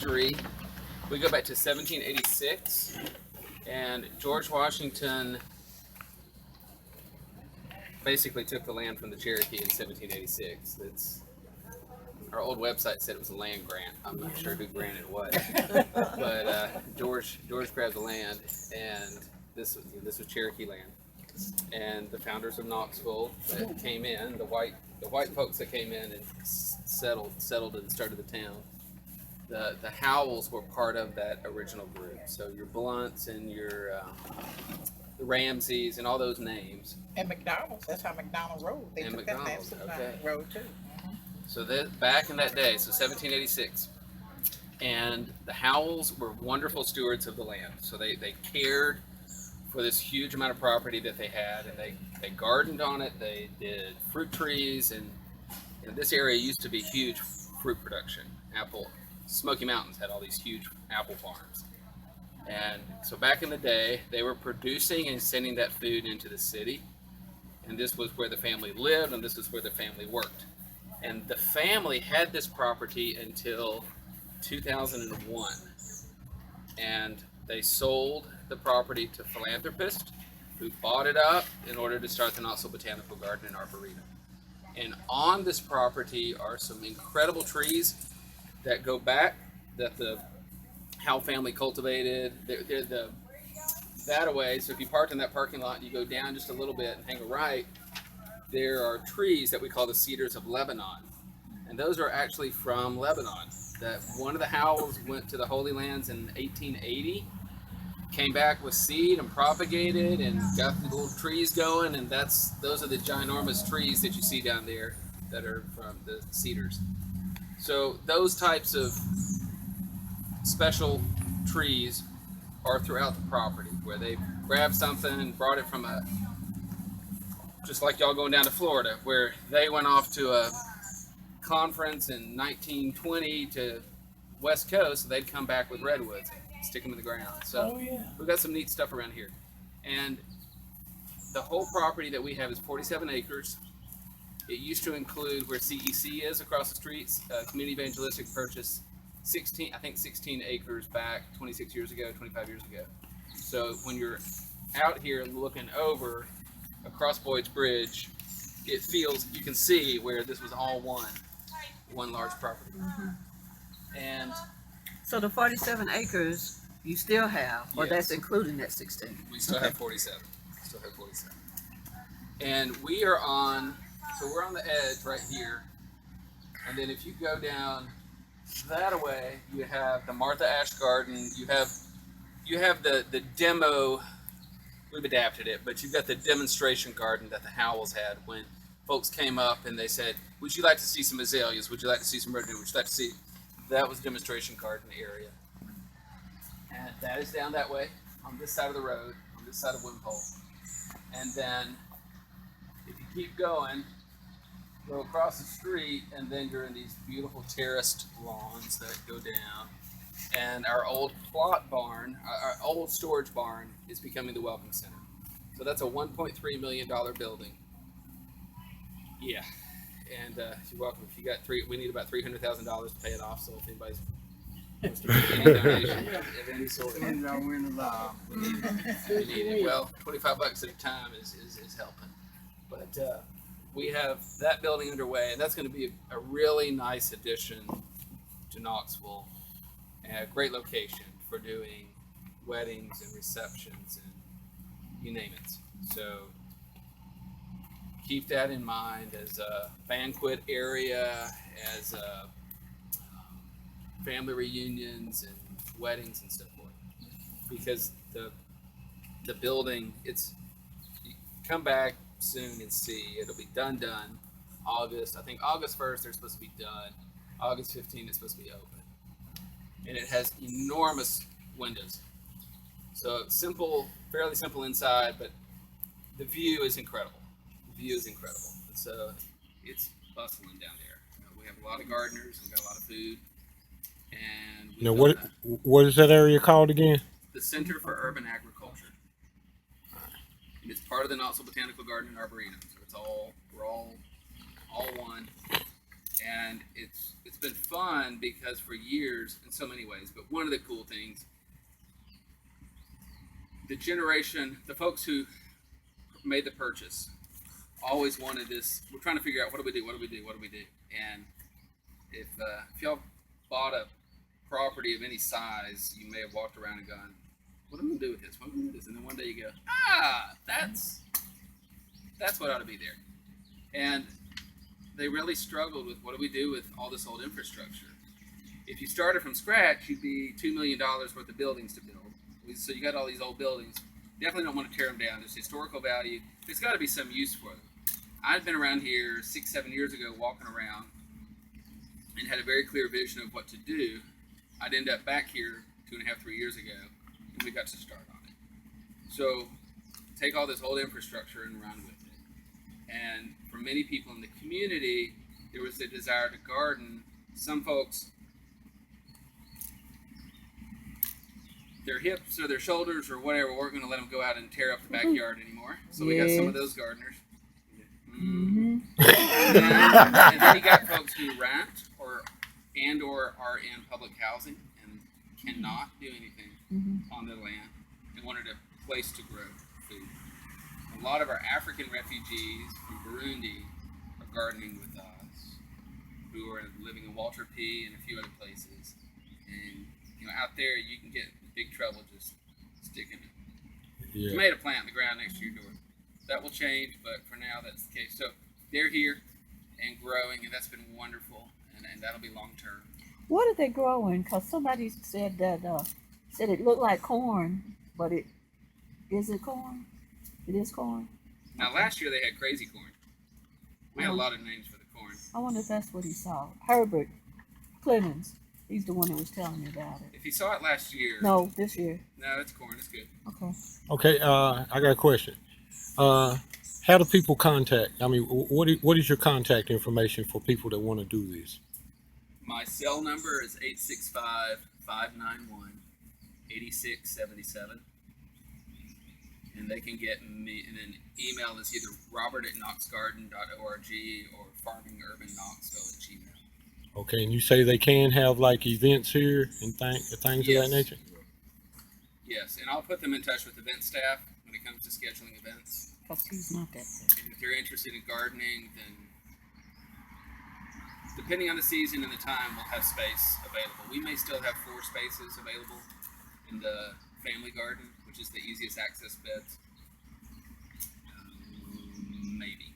history, we go back to 1786, and George Washington basically took the land from the Cherokee in 1786. Our old website said it was a land grant. I'm not sure who granted what, but George grabbed the land, and this was Cherokee land. And the founders of Knoxville that came in, the white folks that came in and settled and started the town. The Howells were part of that original group. So your Blunts and your the Ramseys and all those names. And McDonald's. That's how McDonald Road. They took that name to McDonald Road too. So that back in that day, so 1786, and the Howells were wonderful stewards of the land. So they cared for this huge amount of property that they had, and they gardened on it. They did fruit trees, and this area used to be huge fruit production. Smoky Mountains had all these huge apple farms. And so back in the day, they were producing and sending that food into the city. And this was where the family lived, and this was where the family worked. And the family had this property until 2001. And they sold the property to philanthropists who bought it up in order to start the Knoxville Botanical Garden and Arboretum. And on this property are some incredible trees that go back, that the Howe family cultivated. They're that away. So if you parked in that parking lot and you go down just a little bit and hang a right, there are trees that we call the cedars of Lebanon. And those are actually from Lebanon. That one of the Howells went to the Holy Lands in 1880, came back with seed and propagated and got the little trees going, and those are the ginormous trees that you see down there that are from the cedars. So those types of special trees are throughout the property, where they grabbed something and brought it from just like y'all going down to Florida, where they went off to a conference in 1920 to West Coast, so they'd come back with redwoods and stick them in the ground. So we've got some neat stuff around here. And the whole property that we have is 47 acres. It used to include where CEC is across the streets. Community Evangelistic purchased 16 acres back 26 years ago, 25 years ago. So when you're out here looking over across Boyd's Bridge, it feels, you can see where this was all one large property. And so the 47 acres you still have, or yes, that's including that 16? We still have 47. And we are on, so we're on the edge right here. And then if you go down that way, you have the Martha Ashe Garden. You have the demo. We've adapted it, but you've got the demonstration garden that the Howells had when folks came up and they said, "Would you like to see some azaleas? Would you like to see some rhododendron? Would you like to see?" That was demonstration garden area, and that is down that way on this side of the road, on this side of Wimpole. And then if you keep going, go across the street, and then you're in these beautiful terraced lawns that go down. And our old plot barn, our old storage barn, is becoming the Welcome Center. So that's a $1.3 million building. Yeah, and you're welcome. If you got we need about $300,000 to pay it off. So if anybody's wants to make any donation of any sort, we need it. Well, $25 at a time is helping. But we have that building underway, and that's going to be a really nice addition to Knoxville. A great location for doing weddings and receptions and you name it. So keep that in mind as a banquet area, as family reunions and weddings and so forth. Because the building, you come back soon and see, it'll be done August. I think August 1st they're supposed to be done. August 15th it's supposed to be open. And it has enormous windows. So fairly simple inside, but the view is incredible. And so it's bustling down there. We have a lot of gardeners and got a lot of food. And what is that area called again? The Center for Urban Agriculture. And it's part of the Knoxville Botanical Garden and Arboretum. So we're all one. And it's been fun because for years, in so many ways, but one of the cool things, the folks who made the purchase always wanted this. We're trying to figure out what do we do. And if y'all bought a property of any size, you may have walked around and gone, what am I gonna do with this? What am I gonna do with this? And then one day you go, that's what ought to be there. And they really struggled with what do we do with all this old infrastructure. If you started from scratch, you'd be $2 million worth of buildings to build. So you got all these old buildings. Definitely don't want to tear them down. There's historical value. There's got to be some use for them. I'd been around here 6-7 years ago, walking around, and had a very clear vision of what to do. I'd end up back here 2.5-3 years ago, and we got to start on it. So take all this old infrastructure and run with it. And for many people in the community, there was a desire to garden. Some folks, their hips or their shoulders or whatever weren't going to let them go out and tear up the backyard anymore. So we got some of those gardeners. And then you got folks who rent or are in public housing and cannot do anything on their land and wanted a place to grow food. A lot of our African refugees from Burundi are gardening with us, who are living in Walter P. and a few other places. And out there you can get in big trouble just sticking a tomato plant in the ground next to your door. That will change, but for now that's the case. So they're here and growing, and that's been wonderful, and that'll be long term. What are they growing? Because somebody said that said it looked like corn, but is it corn? It is corn. Now last year they had crazy corn. We had a lot of names for the corn. I wonder if that's what he saw. Herbert Clemens. He's the one that was telling me about it. If he saw it last year. No, this year. No, it's corn. It's good. Okay. Okay, I got a question. How do people contact? I mean, what is your contact information for people that want to do this? My cell number is 865-591-8677. And they can get me, and then email is either robert@knoxgarden.org or farmingurbannokxville@gmail. Okay, and you say they can have like events here and things of that nature? Yes, and I'll put them in touch with event staff when it comes to scheduling events. Because he's not that sick. And if they're interested in gardening, then depending on the season and the time, we'll have space available. We may still have 4 spaces available in the family garden, which is the easiest access beds. Maybe.